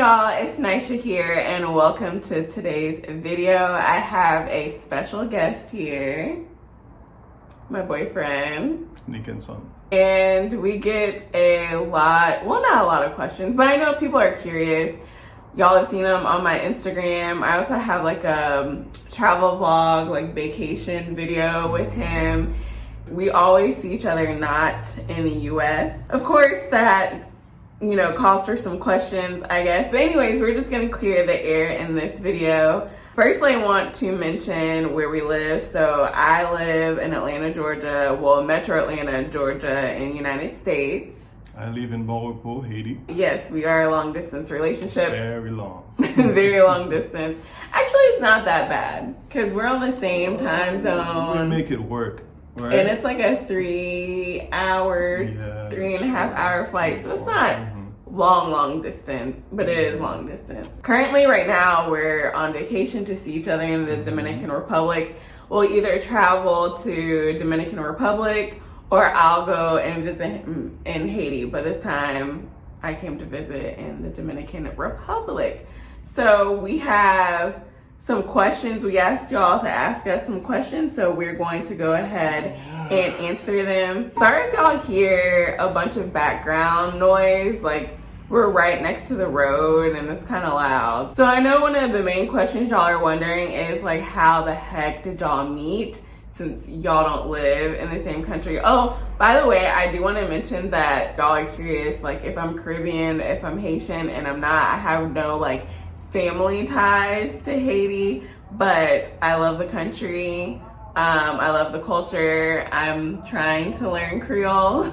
y'all, it's Nisha here and welcome to today's video. I have a special guest here, my boyfriend, Nikenson. and we get a lot, well not a lot of questions, but I know people are curious. Y'all have seen them on my Instagram. I also have like a travel vlog, like vacation video with him. We always see each other not in the US. Of course that, you know, calls for some questions, I guess. But anyways, we're just gonna clear the air in this video. Firstly, I want to mention where we live. So I live in Atlanta, Georgia. Well, Metro Atlanta, Georgia in the United States. I live in Morocco, Haiti. Yes, we are a long distance relationship. Very long. Very long distance. Actually, it's not that bad because we're on the same time zone. We make it work, right? And it's like a 3 hour, Yeah, 3.5 hour flight. So it's not long distance, but it is long distance. Currently, right now, we're on vacation to see each other in the Dominican Republic. We'll either travel to Dominican Republic or I'll go and visit him in Haiti. But this time, I came to visit in the Dominican Republic. So we have some questions. We asked y'all to ask us some questions, so we're going to go ahead and answer them. Sorry if y'all hear a bunch of background noise, like we're right next to the road and it's kind of loud. So I know one of the main questions y'all are wondering is like, how the heck did y'all meet since y'all don't live in the same country? Oh, by the way, I do want to mention that y'all are curious, like if I'm Caribbean, if I'm Haitian, and I'm not. I have no like family ties to Haiti, but I love the country. I love the culture. I'm trying to learn Creole.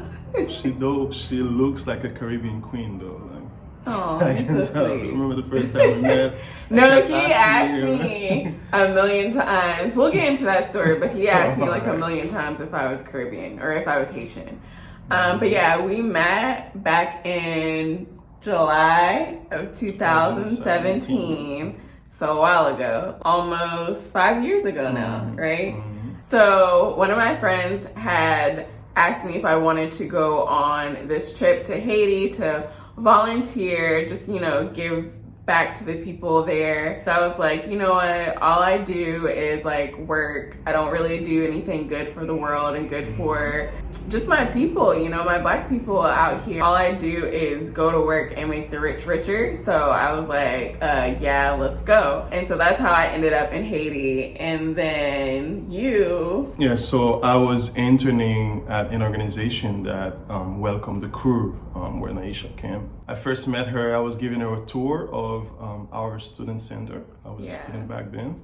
She looks like a Caribbean queen though. Like, oh, I can so tell. sweet. Remember the first time we met? No, he asked me a million times. We'll get into that story, but he asked me like a million times if I was Caribbean or if I was Haitian. But yeah, we met back in July of 2017. So a while ago, almost 5 years ago now, right? So one of my friends had asked me if I wanted to go on this trip to Haiti to volunteer, just, you know, give back to the people there. So I was like, you know what, all I do is like work. I don't really do anything good for the world and good for just my people, you know, my black people out here. All I do is go to work and make the rich richer. So I was like, yeah, let's go. And so that's how I ended up in Haiti. And then you... Yeah, so I was interning at an organization that welcomed the crew when Aisha came. I first met her, I was giving her a tour of our student center. I was a student back then,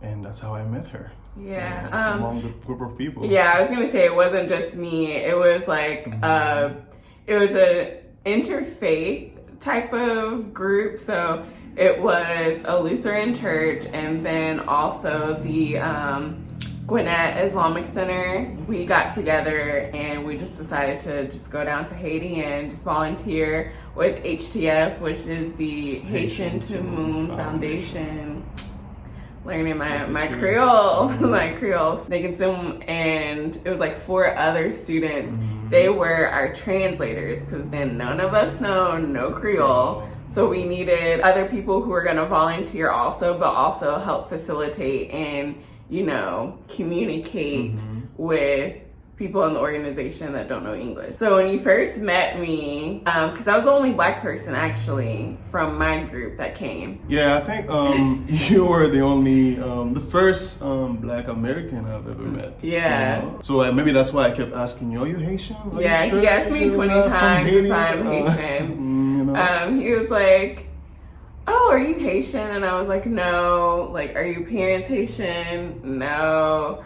and that's how I met her. Yeah. Among the group of people. Yeah, I was gonna say it wasn't just me. It was like it was a interfaith type of group. So it was a Lutheran church, and then also the Gwinnett Islamic Center. We got together and we just decided to just go down to Haiti and just volunteer with HTF, which is the Haitian to Moon Foundation. Learning my Creole, my Creole. Nikenson, and it was like 4 other students. They were our translators because then none of us know no Creole. So we needed other people who were gonna volunteer also, but also help facilitate and, you know, communicate with people in the organization that don't know English. So when you first met me, because I was the only black person actually from my group that came. Yeah, I think you were the only, the first black American I've ever met. Yeah. You know? So maybe that's why I kept asking you, are you Haitian? Are Yeah, you sure he asked me 20 times if I'm Haiti? Haitian. You know? He was like, oh, are you Haitian? And I was like, no. Like, are your parents Haitian? No.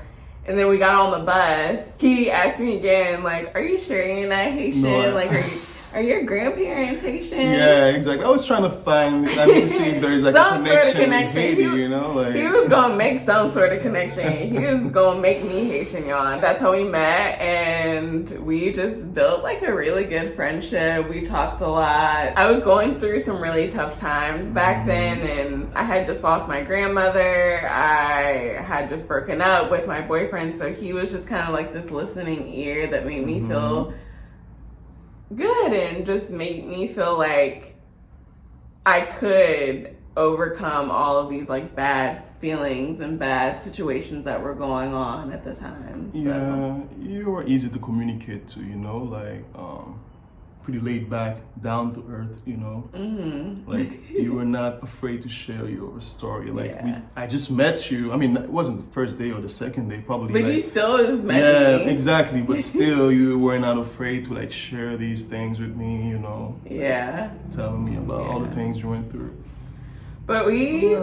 And then we got on the bus. He asked me again, like, are you sure you're not Haitian? No, like, are your grandparents Haitian? Yeah, exactly. I was trying to find, to see if there's like some a sort of connection with Haiti, you know? Like, he was gonna make some sort of connection. He was gonna make me Haitian, y'all. That's how we met, and we just built like a really good friendship. We talked a lot. I was going through some really tough times back then, and I had just lost my grandmother. I had just broken up with my boyfriend, so he was just kind of like this listening ear that made me feel good and just made me feel like I could overcome all of these like bad feelings and bad situations that were going on at the time. So. Yeah, you were easy to communicate to, you know, like pretty laid back, down to earth, you know. Like you were not afraid to share your story. Like I just met you. I mean, it wasn't the first day or the second day, probably. But like, you still just met me. Yeah, exactly. But still, you were not afraid to like share these things with me, you know. Yeah. Telling me about all the things you went through. But we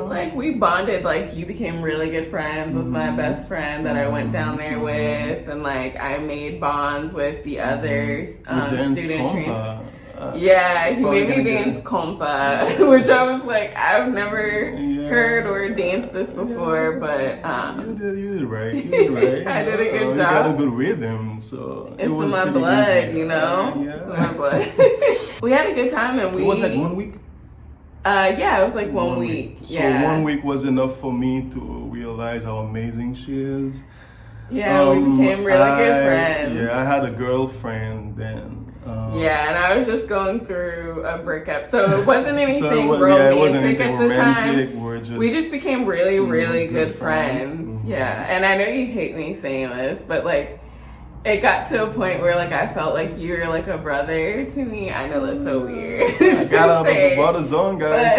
bonded. Like you became really good friends with my best friend that I went down there with, and like I made bonds with the other student trainers. Yeah, he made me dance compa, which I was like, I've never heard or danced this before, but you did right. You did right. I did a good job. You got a good rhythm, so it's in my blood, easy. You know. Yeah. It's in my blood. We had a good time, and it was like 1 week. Yeah, it was like 1 week. So 1 week was enough for me to realize how amazing she is. Yeah, we became really good friends. Yeah, I had a girlfriend then. Yeah, and I was just going through a breakup, so it wasn't anything romantic at the time. We just became really, really good friends. Yeah, and I know you hate me saying this, but like, it got to a point where like I felt like you were like a brother to me. I know that's so weird. I got out of the brother zone, guys.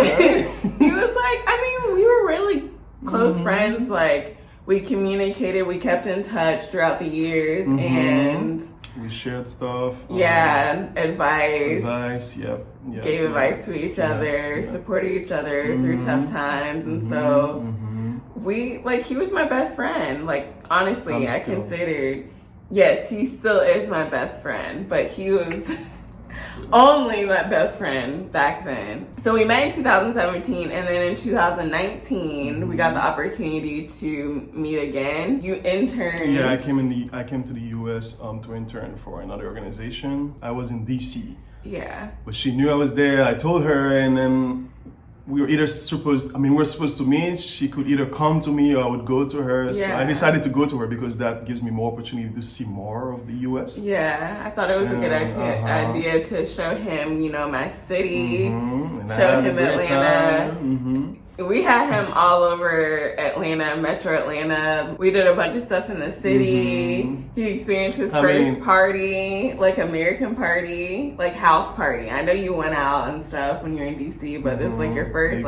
He was like, I mean, we were really close friends. Like we communicated, we kept in touch throughout the years, and we shared stuff. Advice. Yep. Gave advice to each other, supported each other through tough times, and so we like he was my best friend. Like honestly, I considered. Yes, he still is my best friend, but he was only my best friend back then. So we met in 2017, and then in 2019, we got the opportunity to meet again. You interned. Yeah, I came to the US to intern for another organization. I was in DC. Yeah. But she knew I was there. I told her, and then we were supposed to meet. She could either come to me or I would go to her. Yeah. So I decided to go to her because that gives me more opportunity to see more of the US. Yeah, I thought it was a good idea to show him, you know, my city, show him Atlanta. We had him all over Atlanta, Metro Atlanta. We did a bunch of stuff in the city. He experienced his first party, like American party, like house party. I know you went out and stuff when you're in DC, but this is like your first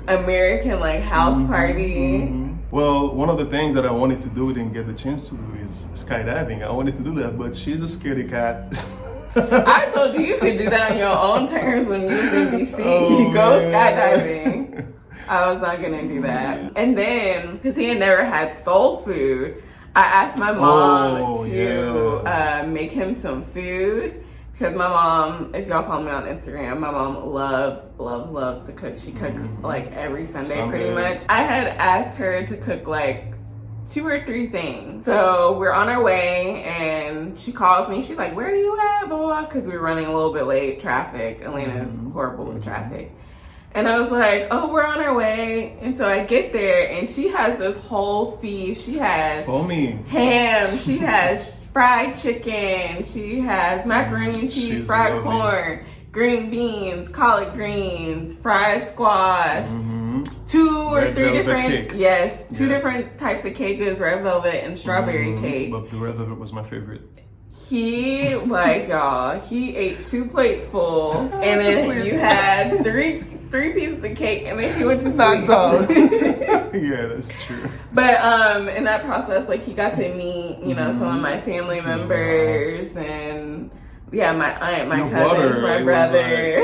American like house party. Well, one of the things that I wanted to do, didn't get the chance to do, is skydiving. I wanted to do that, but she's a scaredy cat. I told you could do that on your own terms when you was in DC. You go skydiving. I was not gonna do that. And then, because he had never had soul food, I asked my mom to make him some food. Because my mom, if y'all follow me on Instagram, my mom loves to cook. She cooks like every Sunday pretty much. I had asked her to cook like 2 or 3 things. So we're on our way and she calls me. She's like, where are you at? Blah, blah, because we were running a little bit late. Traffic. Atlanta's horrible with traffic. And I was like, oh, we're on our way. And so I get there and she has this whole feast. She has ham. She has fried chicken. She has macaroni and cheese, fried corn, green beans, collard greens, fried squash. 2 or 3 different cake. 2 different types of cake. It was red velvet and strawberry cake. But the red velvet was my favorite. He he ate 2 plates full, and then you had three pieces of cake, and then he went to sleep. Yeah, that's true. But in that process, like he got to meet, you know, some of my family members, and my aunt, my cousins, my brother.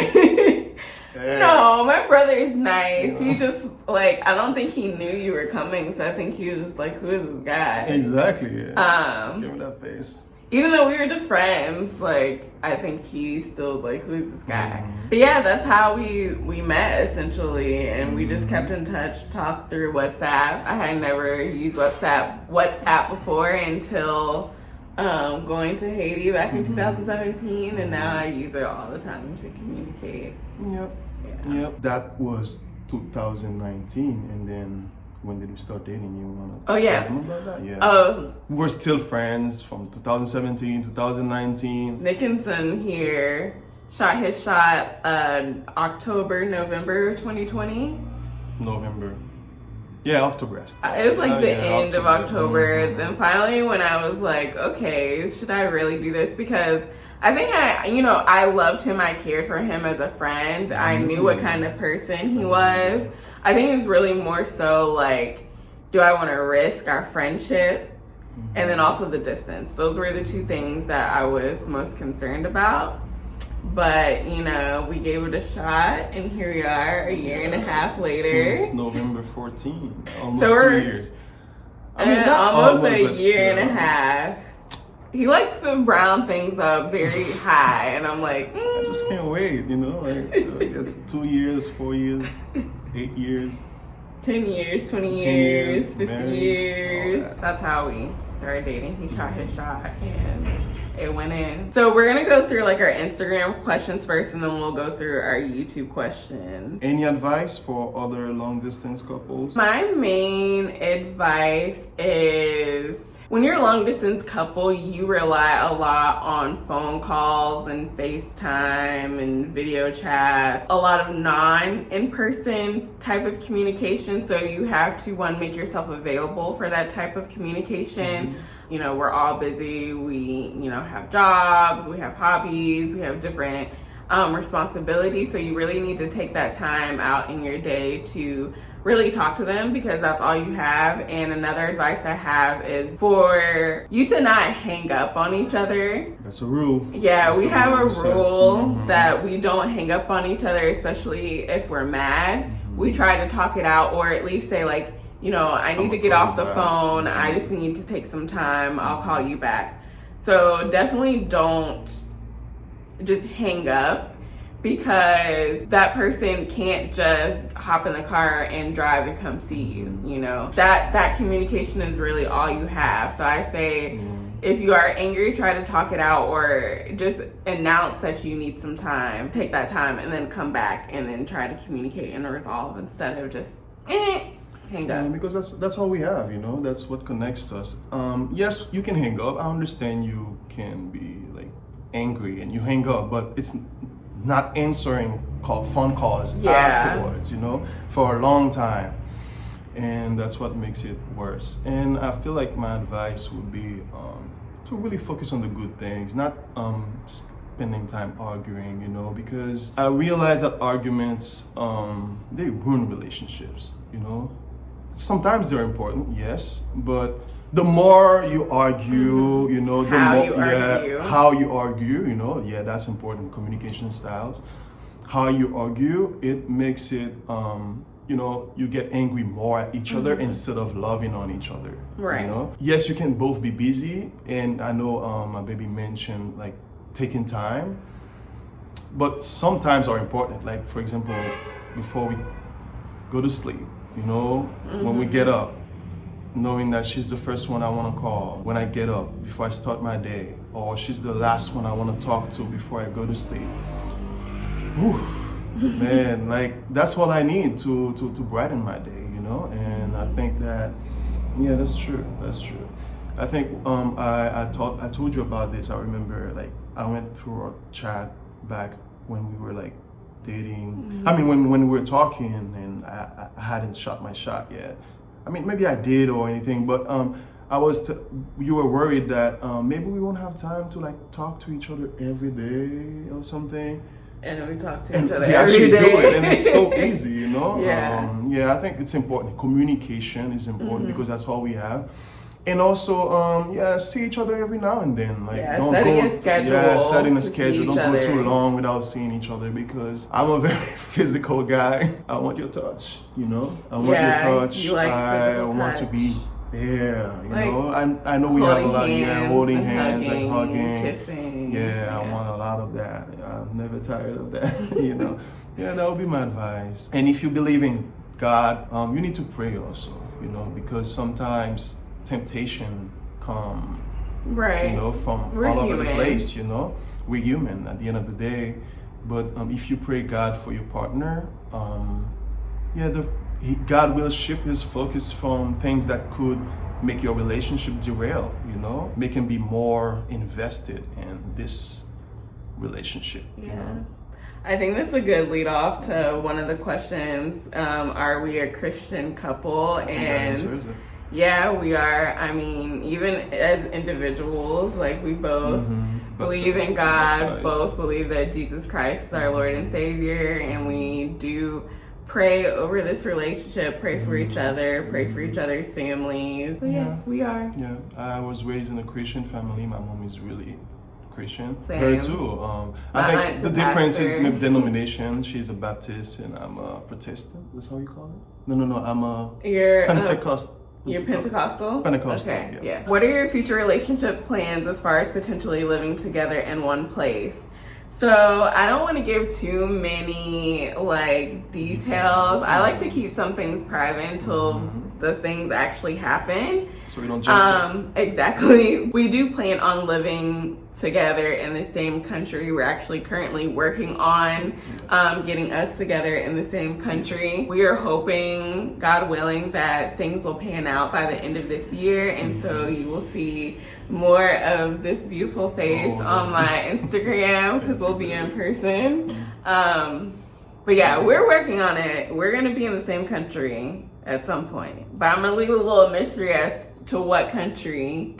No, my brother is nice. He just like, I don't think he knew you were coming, so I think he was just like, who is this guy? Exactly. Yeah. Give me that face. Even though we were just friends, like I think he's still like, who's this guy? But yeah, that's how we met essentially, and we just kept in touch, talked through WhatsApp. I had never used WhatsApp before until going to Haiti back in 2017, and now I use it all the time to communicate. Yep. That was 2019, and then when did we start dating? You wanna tell them about that? Yeah. We're still friends from 2017, 2019. Nikenson here shot his shot November 2020. November. Yeah, October. It was like the end of October. Mm-hmm. Then finally when I was like, okay, should I really do this? Because I think I loved him. I cared for him as a friend. I knew what kind of person he was. I think it's really more so like, do I want to risk our friendship? And then also the distance. Those were the two things that I was most concerned about. But, we gave it a shot, and here we are a year and a half later. Since November 14, almost 2 years. I mean, almost a year and a half. He likes to round things up very high, and I'm like, I just can't wait, to get to 2 years, 4 years, 8 years. 10 years, 20 years, 50 marriage, years. That's how we started dating. He shot his shot and it went in. So we're gonna go through like our Instagram questions first, and then we'll go through our YouTube questions. Any advice for other long distance couples? My main advice is when you're a long distance couple, you rely a lot on phone calls and FaceTime and video chat, a lot of non-in-person type of communication. So you have to, one, make yourself available for that type of communication. We're all busy. We, have jobs, we have hobbies, we have different responsibilities. So you really need to take that time out in your day to really talk to them, because that's all you have. And another advice I have is for you to not hang up on each other. That's a rule. Yeah, that's we have a rule Mm-hmm. that we don't hang up on each other, especially if we're mad. We try to talk it out, or at least say like, I need to get off the phone. I just need to take some time. I'll call you back. So definitely don't just hang up, because that person can't just hop in the car and drive and come see you. That communication is really all you have. So I say, if you are angry, try to talk it out, or just announce that you need some time. Take that time and then come back and then try to communicate and resolve, instead of just hang up. Because that's all we have, that's what connects us. Yes, you can hang up. I understand you can be like angry and you hang up, but it's not answering phone calls afterwards, for a long time. And that's what makes it worse. And I feel like my advice would be to really focus on the good things, not spending time arguing, because I realize that arguments, they ruin relationships, Sometimes they're important, yes, but the more you argue, how you argue, that's important. Communication styles, how you argue, it makes it, you get angry more at each other instead of loving on each other. Right. Yes, you can both be busy, and I know my baby mentioned like taking time, but sometimes are important. Like for example, before we go to sleep, when we get up, knowing that she's the first one I want to call when I get up before I start my day, or she's the last one I want to talk to before I go to sleep. Oof, man, like that's what I need to brighten my day, And I think that, that's true. I think I told you about this. I remember like I went through a chat back when we were like dating. I mean, when we were talking, and I hadn't shot my shot yet. I mean, maybe I did or anything, but you were worried that maybe we won't have time to like talk to each other every day or something. And we talk to each other we every actually day. do it, and it's so easy, Yeah. I think it's important. Communication is important because that's all we have. And also, see each other every now and then. Like, don't setting go, a schedule. Yeah, setting a schedule. Don't go other. too long without seeing each other, because I'm a very physical guy. I want your touch, I want your touch. You like I want touch. to be there, like, I know we have a lot, holding hands, hugging, like hugging. kissing. Yeah, I want a lot of that. I'm never tired of that, Yeah, that would be my advice. And if you believe in God, you need to pray also, because sometimes temptation come, from We're all over human. the place, We're human at the end of the day. But if you pray God for your partner, God will shift his focus from things that could make your relationship derail, make him be more invested in this relationship. Yeah. You know? I think that's a good lead off to one of the questions. Are we a Christian couple? And yeah, we are. I mean, even as individuals, like we both believe in God, both believe that Jesus Christ is our Lord and Savior, and we do pray over this relationship, pray for each other, pray for each other's families. So yes, we are. Yeah, I was raised in a Christian family. My mom is really Christian. Same. Her too. I think the difference is maybe denomination. She's a Baptist and I'm a Protestant. That's how you call it? No. I'm a Pentecostal. You're Pentecostal? Pentecostal, okay, yeah. What are your future relationship plans as far as potentially living together in one place? So I don't want to give too many like details. I like to keep some things private until the things actually happen. So we don't jinx it. Exactly. We do plan on living together in the same country. We're actually currently working on getting us together in the same country. We are hoping, God willing, that things will pan out by the end of this year, and so you will see more of this beautiful face on my Instagram because we'll be in person. But yeah, we're working on it. We're gonna be in the same country at some point, but I'm gonna leave a little mystery as to what country.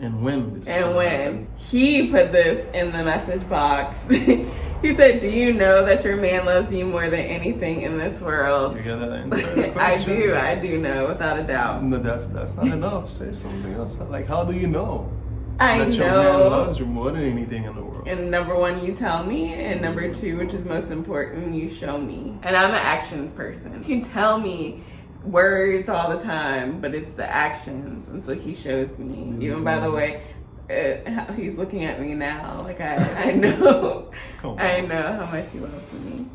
And when. He put this in the message box. He said, do you know that your man loves you more than anything in this world? You gotta answer the question. I do know, without a doubt. No, that's not enough. Say something else. Like, how do you know? I that know. Your man loves you more than anything in the world. And number one, you tell me. And number two, which is most important, you show me. And I'm an actions person. You can tell me words all the time, but it's the actions, and so he shows me. Even by the way, how he's looking at me now, like I know, I know how much he loves me.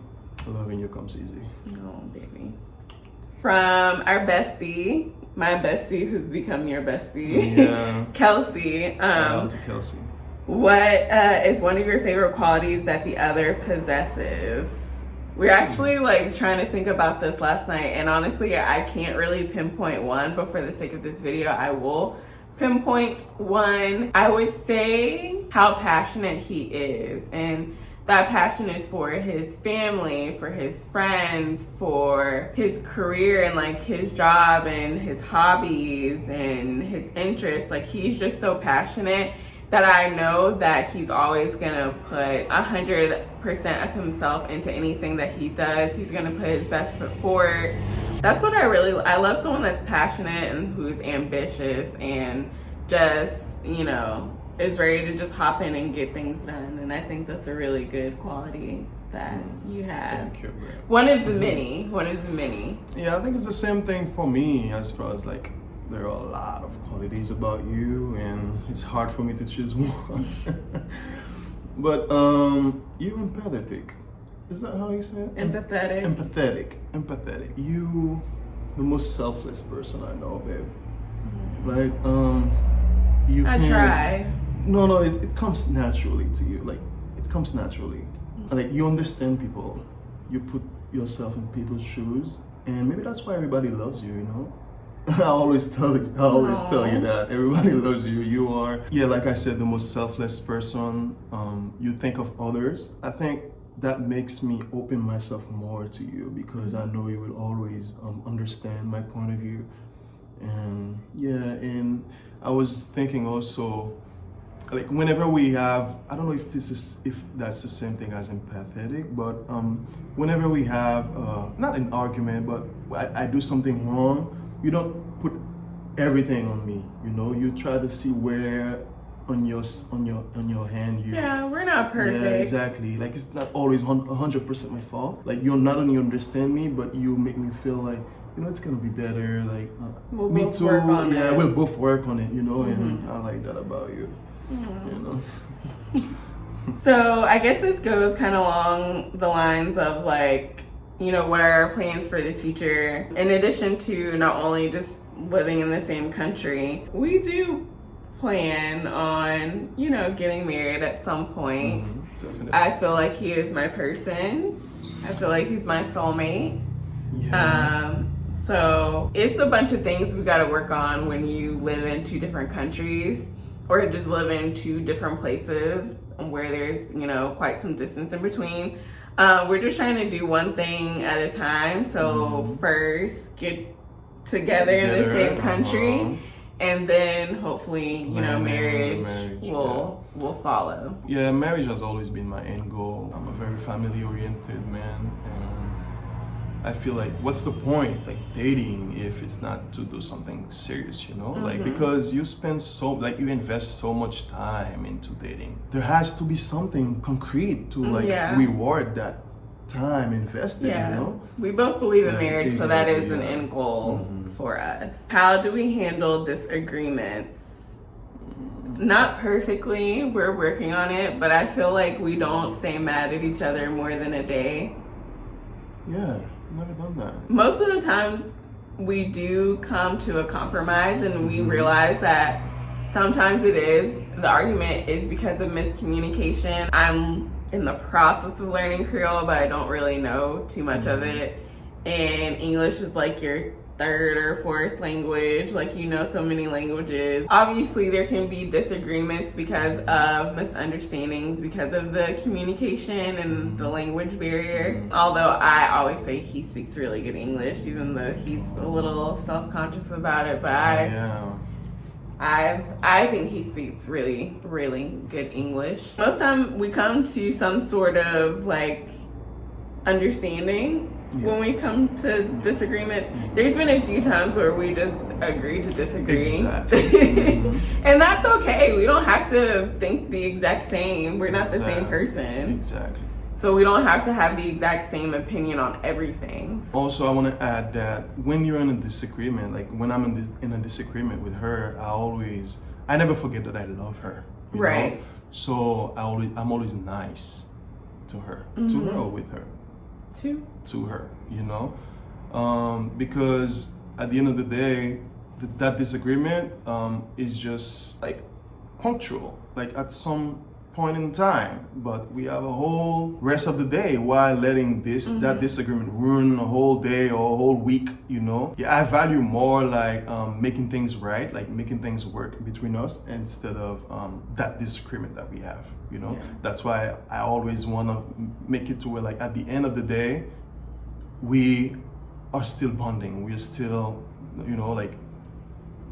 Loving you comes easy. Oh, baby. From our bestie, my bestie, who's become your bestie, Kelsey. Shout out to Kelsey. What is one of your favorite qualities that the other possesses? We're actually like trying to think about this last night, and honestly, I can't really pinpoint one, but for the sake of this video, I will pinpoint one. I would say how passionate he is, and that passion is for his family, for his friends, for his career and like his job and his hobbies and his interests. Like, he's just so passionate that I know that he's always gonna put 100% of himself into anything that he does. He's gonna put his best foot forward. That's what I love someone that's passionate and who's ambitious and just, you know, is ready to just hop in and get things done. And I think that's a really good quality that you have. Thank you. One of the many. Yeah, I think it's the same thing for me as far as like, there are a lot of qualities about you, and it's hard for me to choose one. But you're empathetic. Is that how you say it? Empathetic. Empathetic. You, the most selfless person I know, babe. Like, you I try. No, it comes naturally to you. Like, it comes naturally. Like, you understand people. You put yourself in people's shoes, and maybe that's why everybody loves you, you know? I always tell you that everybody loves you. You are, like I said, the most selfless person. You think of others. I think that makes me open myself more to you because I know you will always understand my point of view. And and I was thinking also, like, whenever we have, I don't know if that's the same thing as empathetic, but whenever we have not an argument, but I do something wrong, you don't put everything on me, you know. You try to see where on your hand you. Yeah, we're not perfect. Yeah, exactly. Like, it's not always 100% my fault. Like, you not only understand me, but you make me feel like, you know, it's gonna be better. Like, we'll me both too. Work on yeah, it. we'll both work on it, you know. And I like that about you. You know. So I guess this goes kind of along the lines of like, you know, what are our plans for the future? In addition to not only just living in the same country, we do plan on, you know, getting married at some point. I feel like he is my person. I feel like he's my soulmate. So it's a bunch of things we got to work on when you live in two different countries. or just live in two different places where there's, you know, quite some distance in between. We're just trying to do one thing at a time. So first get together in the same country, and then hopefully, you know, marriage will follow. Yeah, marriage has always been my end goal. I'm a very family-oriented man, and I feel like, what's the point, like, dating if it's not to do something serious, you know? Like, because you you invest so much time into dating. There has to be something concrete to, like, reward that time invested, you know? We both believe in marriage, so that is an end goal for us. How do we handle disagreements? Not perfectly, we're working on it, but I feel like we don't stay mad at each other more than a day. Yeah, never done that. Most of the times we do come to a compromise, and we realize that sometimes the argument is because of miscommunication. I'm in the process of learning Creole, but I don't really know too much of it. And English is like your third or fourth language, like, you know so many languages. Obviously there can be disagreements because of misunderstandings, because of the communication and the language barrier. Although I always say he speaks really good English, even though he's a little self-conscious about it, but I think he speaks really, really good English. Most time we come to some sort of like understanding when we come to disagreement. There's been a few times where we just agree to disagree. Exactly. And that's okay. We don't have to think the exact same. We're not the same person. Exactly. So we don't have to have the exact same opinion on everything. Also, I want to add that when you're in a disagreement, like when I'm in a disagreement with her, I never forget that I love her. You know? So I'm always nice to her, to her or with her. To her, you know, because at the end of the day, that disagreement is just like punctual, like at some point in time, but we have a whole rest of the day while letting that disagreement ruin a whole day or a whole week, you know. I value more like making things right, like making things work between us instead of that disagreement that we have, you know. That's why I always want to make it to where, like, at the end of the day, we are still bonding, we're still, you know, like,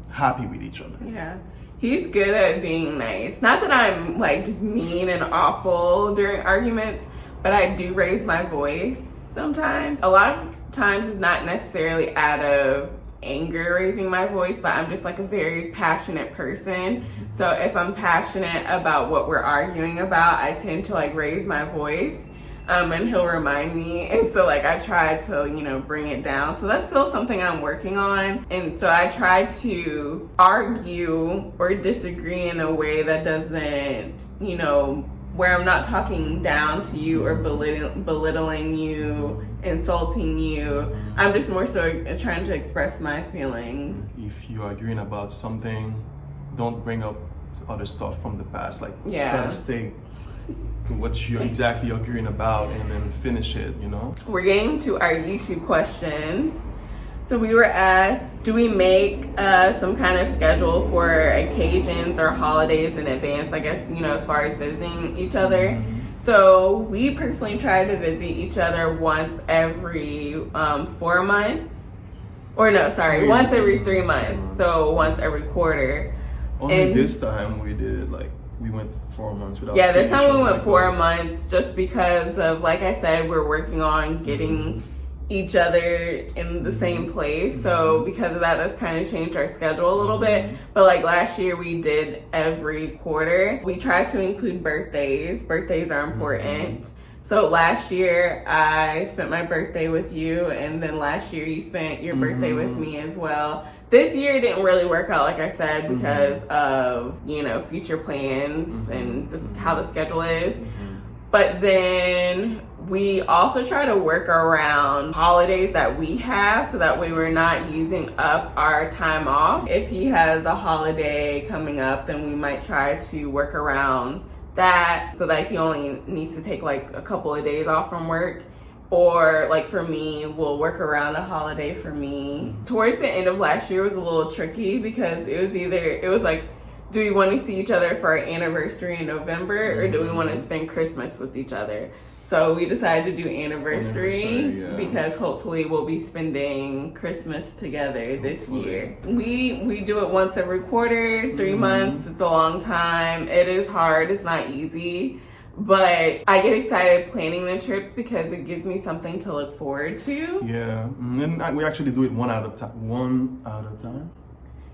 happy with each other. He's good at being nice. Not that I'm like just mean and awful during arguments, but I do raise my voice sometimes. A lot of times it's not necessarily out of anger raising my voice, but I'm just like a very passionate person. So if I'm passionate about what we're arguing about, I tend to like raise my voice. And he'll remind me, and so like I try to, you know, bring it down. So that's still something I'm working on, and so I try to argue or disagree in a way that doesn't, you know, where I'm not talking down to you or belittling you, insulting you. I'm just more so trying to express my feelings. If you're arguing about something, don't bring up other stuff from the past. Like, try to stay to what you're exactly arguing about and then finish it, you know? We're getting to our YouTube questions. So we were asked, do we make some kind of schedule for occasions or holidays in advance, I guess, you know, as far as visiting each other? So we personally try to visit each other once every 4 months. Or no, sorry, once every 3 months. So once every quarter. Only this time we did it like, we went 4 months without seeing this time we went 4 because months just because of, like I said, we're working on getting each other in the same place. So because of that, that's kind of changed our schedule a little bit. But like last year we did every quarter. We tried to include birthdays. Birthdays are important. So last year I spent my birthday with you, and then last year you spent your birthday with me as well. This year didn't really work out, like I said, because of, you know, future plans and how the schedule is. But then we also try to work around holidays that we have, so that way we're not using up our time off. If he has a holiday coming up, then we might try to work around that so that he only needs to take like a couple of days off from work. Or like for me, we'll work around a holiday for me. Towards the end of last year was a little tricky because it was like do we want to see each other for our anniversary in November, or do we want to spend Christmas with each other? So we decided to do anniversary because hopefully we'll be spending Christmas together this year. We do it once every quarter, 3 months. It's a long time. It is hard. It's not easy. But I get excited planning the trips because it gives me something to look forward to. Yeah, and we actually do it one at a time.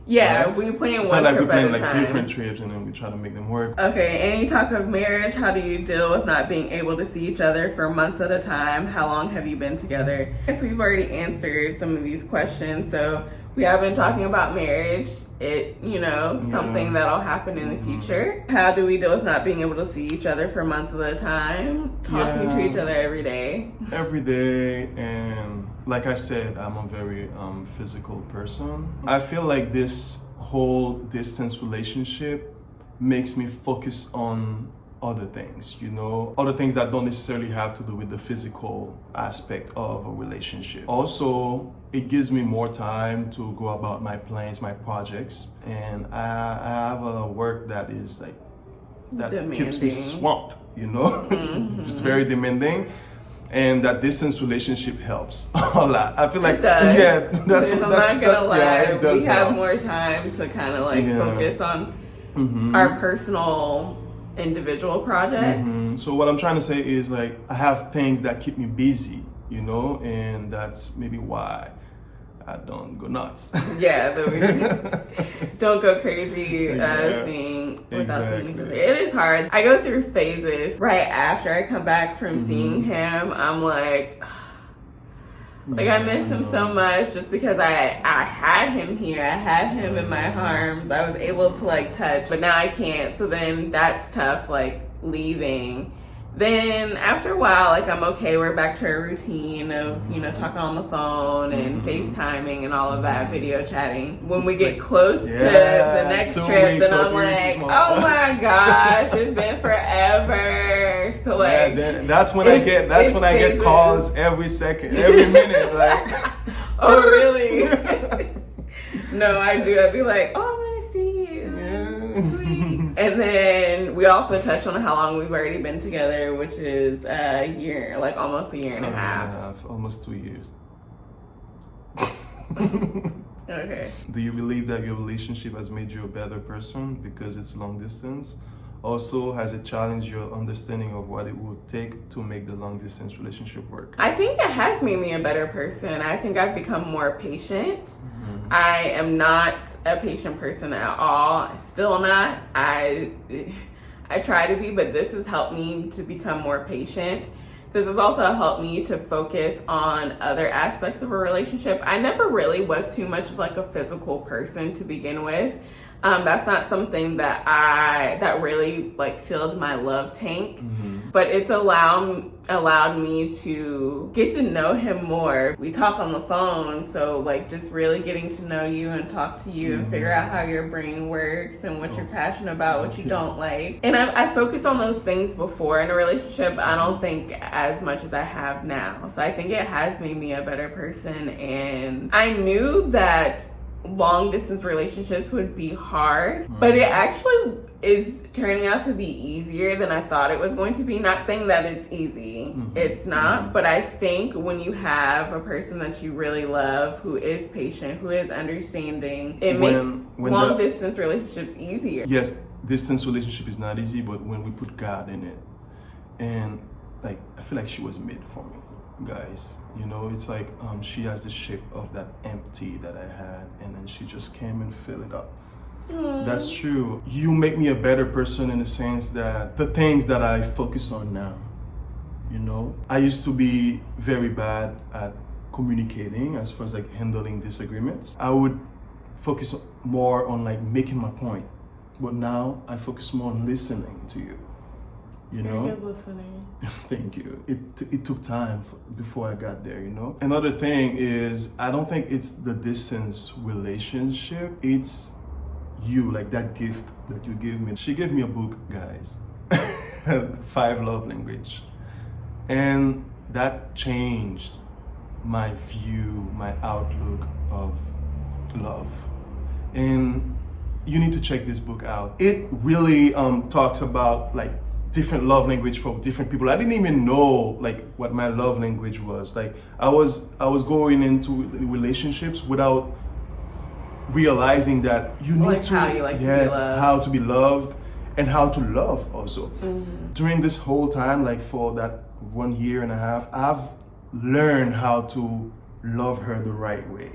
Yeah, right? we plan it's one not like trip we plan at a like time. different trips and then we try to make them work. Okay, any talk of marriage? How do you deal with not being able to see each other for months at a time? How long have you been together? I guess we've already answered some of these questions, so we have been talking about marriage. Something that'll happen in the future. How do we deal with not being able to see each other for months at a time? Talking to each other every day. Every day, and like I said, I'm a very physical person. I feel like this whole distance relationship makes me focus on other things, other things that don't necessarily have to do with the physical aspect of a relationship. Also, it gives me more time to go about my plans, my projects, and I have a work that is like, that keeps me swamped, It's very demanding. And that distance relationship helps a lot. I feel like, it does. I'm not gonna lie. It does have more time to kind of focus on our personal individual projects. So what I'm trying to say is I have things that keep me busy, and that's maybe why I don't go nuts. Yeah, don't go crazy seeing without seeing each other. It is hard. I go through phases. Right after I come back from seeing him, I'm like I miss him so much just because I had him here. I had him in my arms. I was able to touch, but now I can't. So then that's tough, leaving. Then after a while, I'm okay. We're back to our routine of, talking on the phone and FaceTiming and all of that, video chatting. When we get close to the next trip, then I'm like, oh my gosh, it's been forever. So that's when I get calls every second, every minute. Oh really? No, I do. I'd be like, oh, I'm gonna see you. Please. And then we also touched on how long we've already been together, which is a year, almost a year and a half. Almost 2 years. Okay. Do you believe that your relationship has made you a better person because it's long distance? Also, has it challenged your understanding of what it would take to make the long distance relationship work? I think it has made me a better person. I think I've become more patient. I am not a patient person at all. Still not. I try to be, but this has helped me to become more patient. This has also helped me to focus on other aspects of a relationship. I never really was too much of a physical person to begin with. That's not something that really filled my love tank, but it's allowed me to get to know him more. We talk on the phone, so just really getting to know you and talk to you and figure out how your brain works and what you're passionate about, what you don't like. And I focused on those things before in a relationship. I don't think as much as I have now. So I think it has made me a better person, and I knew that long distance relationships would be hard, but it actually is turning out to be easier than I thought it was going to be. Not saying that it's easy, it's not, but I think when you have a person that you really love, who is patient, who is understanding, it makes long distance relationships easier. Yes, distance relationship is not easy, but when we put God in it, and I feel like she was made for me, guys. It's she has the shape of that empty that I had, and then she just came and filled it up. That's true. You make me a better person in the sense that the things that I focus on now, I used to be very bad at communicating as far as handling disagreements. I would focus more on making my point, but now I focus more on listening to you. You're good listening. Thank you. It took time before I got there, Another thing is, I don't think it's the distance relationship. It's you, that gift that you gave me. She gave me a book, guys. 5 love language. And that changed my view, my outlook of love. And you need to check this book out. It really talks about like different love language for different people. I didn't even know like what my love language was. Like I was going into relationships without realizing that you need like to, how you like to be loved. how to be loved and how to love also. During this whole time, like for that 1.5 years, I've learned how to love her the right way.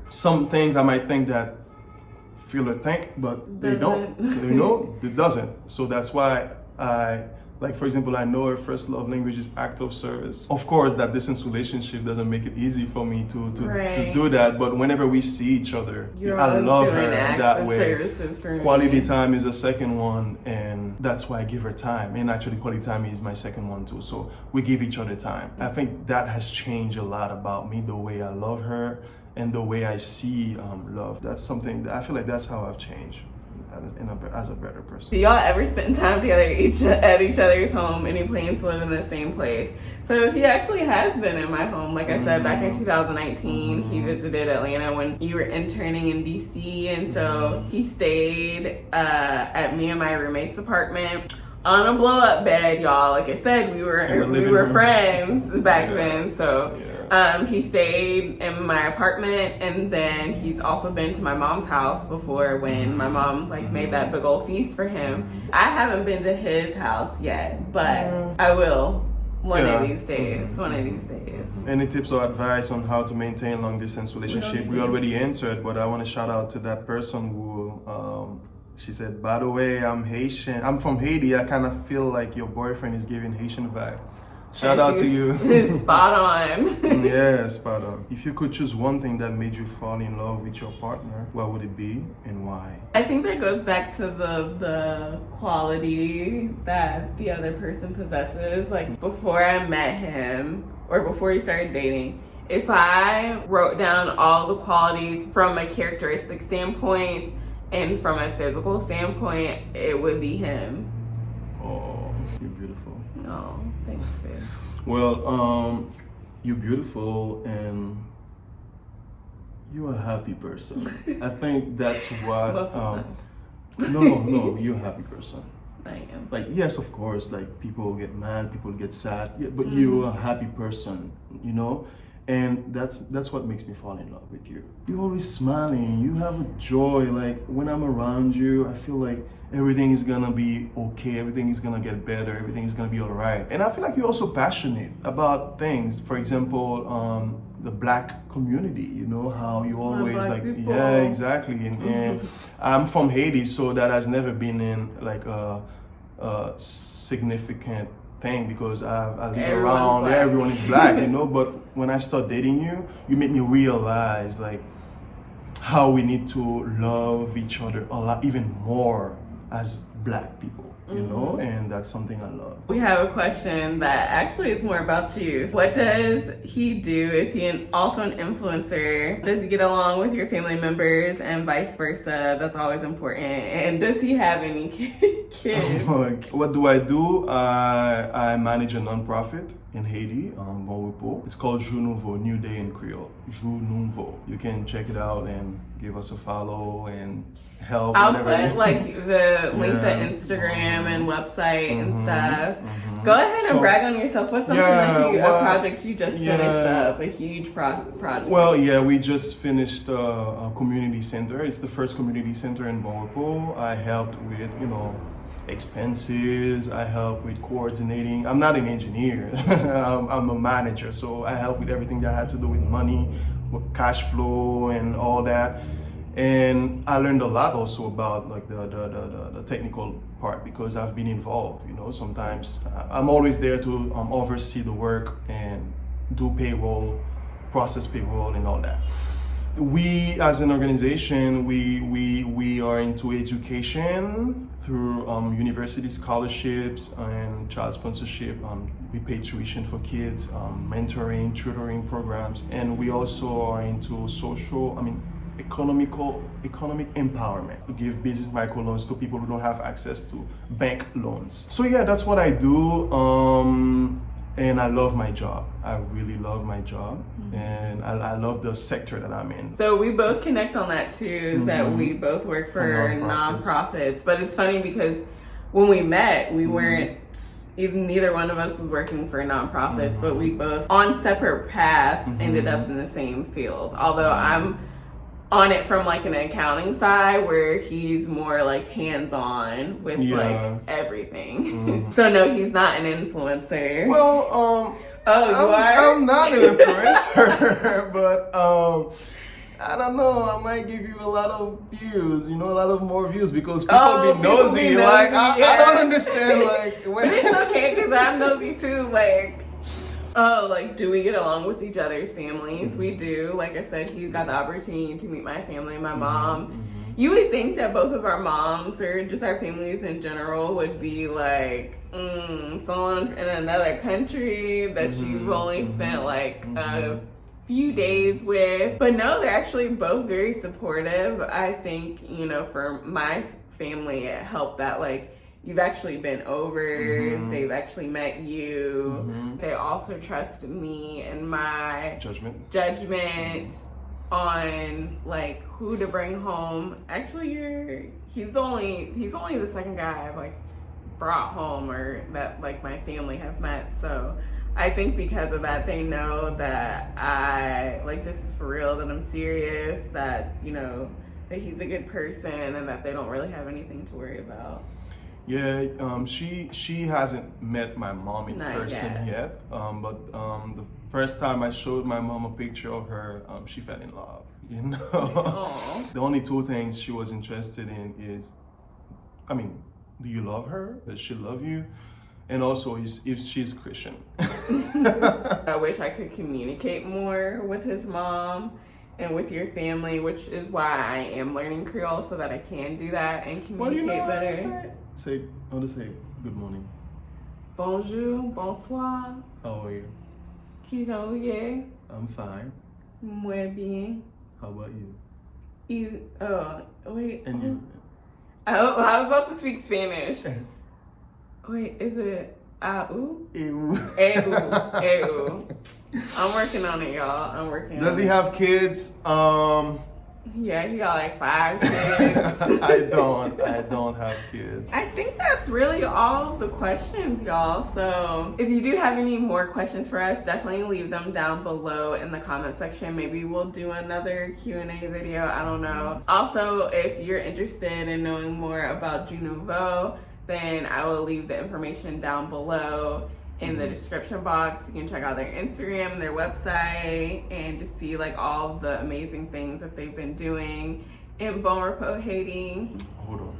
Some things I might think that feel a tank, but they don't. You know, it doesn't. So that's why like for example, I know her first love language is act of service. Of course, that distance relationship doesn't make it easy for me to do that. But whenever we see each other, I love her that way. Quality time is a second one, and that's why I give her time. And actually, quality time is my second one too. So we give each other time. I think that has changed a lot about me, the way I love her and the way I see love. That's something that I feel like that's how I've changed as a better person. Do y'all ever spend time together at each other's home, and you plan to live in the same place? So he actually has been in my home. Like I said, back in 2019, he visited Atlanta when you were interning in DC, and so he stayed at me and my roommate's apartment on a blow-up bed, y'all. Like I said, we were friends back then, so he stayed in my apartment, and then he's also been to my mom's house before when my mom like made that big old feast for him. I haven't been to his house yet, but I will one of these days. Any tips or advice on how to maintain long distance relationship? We already answered, but I want to shout out to that person who she said, by the way, I'm Haitian. I'm from Haiti. I kind of feel like your boyfriend is giving Haitian vibe. Shout out to you. Spot on. Yeah, spot on. If you could choose one thing that made you fall in love with your partner, what would it be and why? I think that goes back to the quality that the other person possesses. Like before I met him or before we started dating, if I wrote down all the qualities from a characteristic standpoint and from a physical standpoint, it would be him. Oh, you're beautiful. No, thanks, babe. Well, you're beautiful and you're a happy person. I think that's what. No, you're a happy person. I am. Like, yes, of course, like people get mad, people get sad, but you're a happy person, you know? And that's what makes me fall in love with you. You're always smiling, you have a joy. Like when I'm around you, I feel like everything is gonna be okay, everything is gonna get better, everything is gonna be all right. And I feel like you're also passionate about things. For example, the Black community, you know, how you always like, people. Yeah, exactly. And I'm from Haiti, so that has never been in like a significant thing because I live around where everyone is Black, you know. But when I start dating you, you make me realize like how we need to love each other a lot, even more as Black people, you know, and that's something I love. We have a question that actually is more about you. What does he do? Is he also an influencer? Does he get along with your family members and vice versa? That's always important. And does he have any kids? What do? I manage a nonprofit in Haiti, Bon Repos. It's called Jour Nouveau, New Day in Creole. Jour Nouveau. You can check it out and give us a follow and help. I'll put like the link to Instagram and website and stuff. Go ahead and brag on yourself. What's something a project you just finished up, a huge project? Well, yeah, we just finished a community center. It's the first community center in Bon Repos. I helped with, you know, expenses. I help with coordinating. I'm not an engineer. I'm a manager, so I help with everything that had to do with money, with cash flow, and all that. And I learned a lot also about like the technical part because I've been involved. You know, sometimes I'm always there to oversee the work and do payroll, process payroll, and all that. We, as an organization, we are into education through university scholarships and child sponsorship. We pay tuition for kids, mentoring, tutoring programs, and we also are into economic empowerment to give business microloans to people who don't have access to bank loans. So yeah, that's what I do. And I love my job. I really love my job. And I love the sector that I'm in. So we both connect on that too, that we both work for nonprofits. But it's funny because when we met, we weren't, even neither one of us was working for nonprofits, but we both, on separate paths, ended up in the same field. Although I'm on it from like an accounting side, where he's more like hands-on with like everything. So no, he's not an influencer. Well, I'm not an influencer, but I don't know. I might give you a lot of views, a lot of more views, because people be nosy. Like I don't understand. Like, when but it's okay because I'm nosy too. Like, like, do we get along with each other's families? We do. Like I said, he's got the opportunity to meet my family, my mom. You would think that both of our moms, or just our families in general, would be like, someone in another country that you've only spent like a few days with. But no, they're actually both very supportive. I think, for my family, it helped that like, you've actually been over, they've actually met you. They also trust me and my judgment on like who to bring home. Actually, he's only the second guy I've like brought home, or that like my family have met. So I think because of that, they know that I like, this is for real, that I'm serious, that that he's a good person, and that they don't really have anything to worry about. Yeah, she hasn't met my mom in person yet. But the first time I showed my mom a picture of her, she fell in love. The only two things she was interested in is, do you love her? Does she love you? And also, if she's Christian. I wish I could communicate more with his mom and with your family, which is why I am learning Creole, so that I can do that and communicate better. Say good morning. Bonjour, bonsoir. How are you? Qui j'en I'm fine. Muy bien. How about you? Wait. And you? I was about to speak Spanish. Wait, is it Ew. Ew. I'm working on it, y'all. I'm working on it. Does he have kids? Yeah, he got like 5 kids. I don't have kids. I think that's really all of the questions, y'all. So if you do have any more questions for us, definitely leave them down below in the comment section. Maybe we'll do another Q&A video. I don't know. Also, if you're interested in knowing more about Du Nouveau, then I will leave the information down below in the description box. You can check out their Instagram, their website, and to see like all the amazing things that they've been doing in Bon Repos, Haiti. Hold on.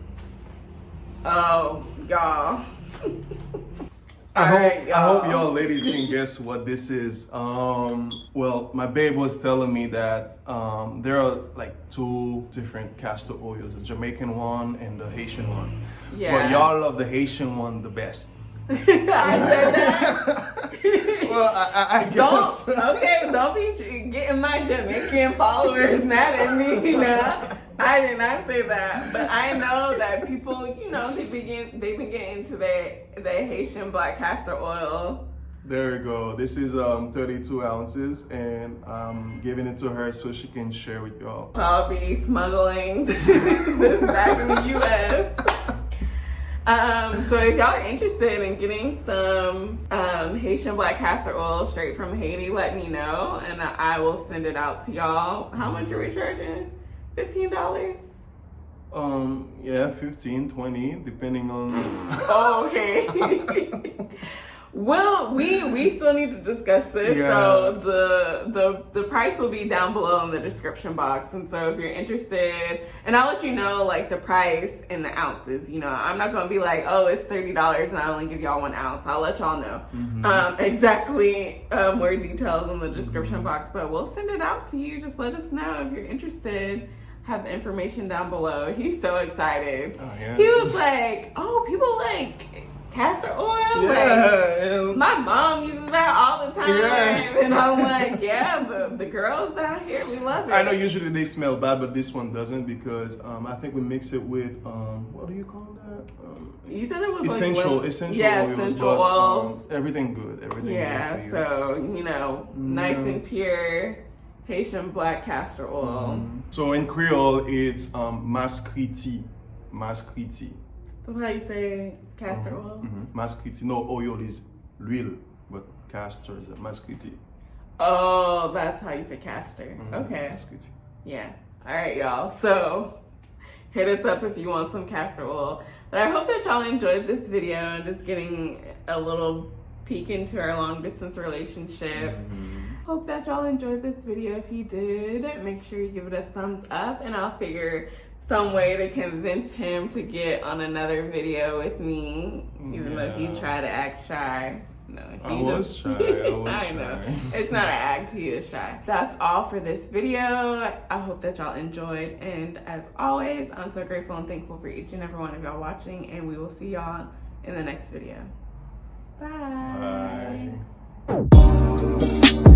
Oh, y'all. I hope y'all ladies can guess what this is. Well, my babe was telling me that there are like 2 different castor oils, the Jamaican one and the Haitian one. Yeah. But y'all love the Haitian one the best. I said that. Well, I guess. Don't be getting my Jamaican followers mad at me now. I did not say that, but I know that people, they've been getting into their Haitian black castor oil. There you go. This is 32 ounces, and I'm giving it to her so she can share with y'all. I'll be smuggling this back in the U.S. So if y'all are interested in getting some Haitian black castor oil straight from Haiti, let me know, and I will send it out to y'all. How much are we charging? $15? Yeah, 15, 20, depending on. Oh, okay. Well, we still need to discuss this. Yeah. So the price will be down below in the description box. And so if you're interested, and I'll let you know like the price and the ounces. I'm not gonna be like, oh, it's $30 and I only give y'all 1 ounce. I'll let y'all know exactly more details in the description box. But we'll send it out to you. Just let us know if you're interested. Have the information down below. He's so excited. Oh, yeah. He was like, oh, people like Castor oil? Yeah. Like, my mom uses that all the time. Yeah. And I'm like, yeah, the girls down here, we love it. I know usually they smell bad, but this one doesn't because I think we mix it with, what do you call that? You said it was essential oils. essential oils. Everything good. Everything yeah, good for you. so, you know, nice and pure Haitian black castor oil. So in Creole, it's maskriti. Maskriti. That's how you say castor oil? Maskriti. No, oil is l'huile, but castor is maskriti. Oh, that's how you say castor. Okay. Maskriti. Yeah. All right, y'all. So hit us up if you want some castor oil. But I hope that y'all enjoyed this video and just getting a little peek into our long distance relationship. Hope that y'all enjoyed this video. If you did, make sure you give it a thumbs up and I'll figure some way to convince him to get on another video with me, even though he tried to act shy. No, I was shy. I know. It's not an act, he is shy. That's all for this video. I hope that y'all enjoyed. And as always, I'm so grateful and thankful for each and every one of y'all watching. And we will see y'all in the next video. Bye. Bye.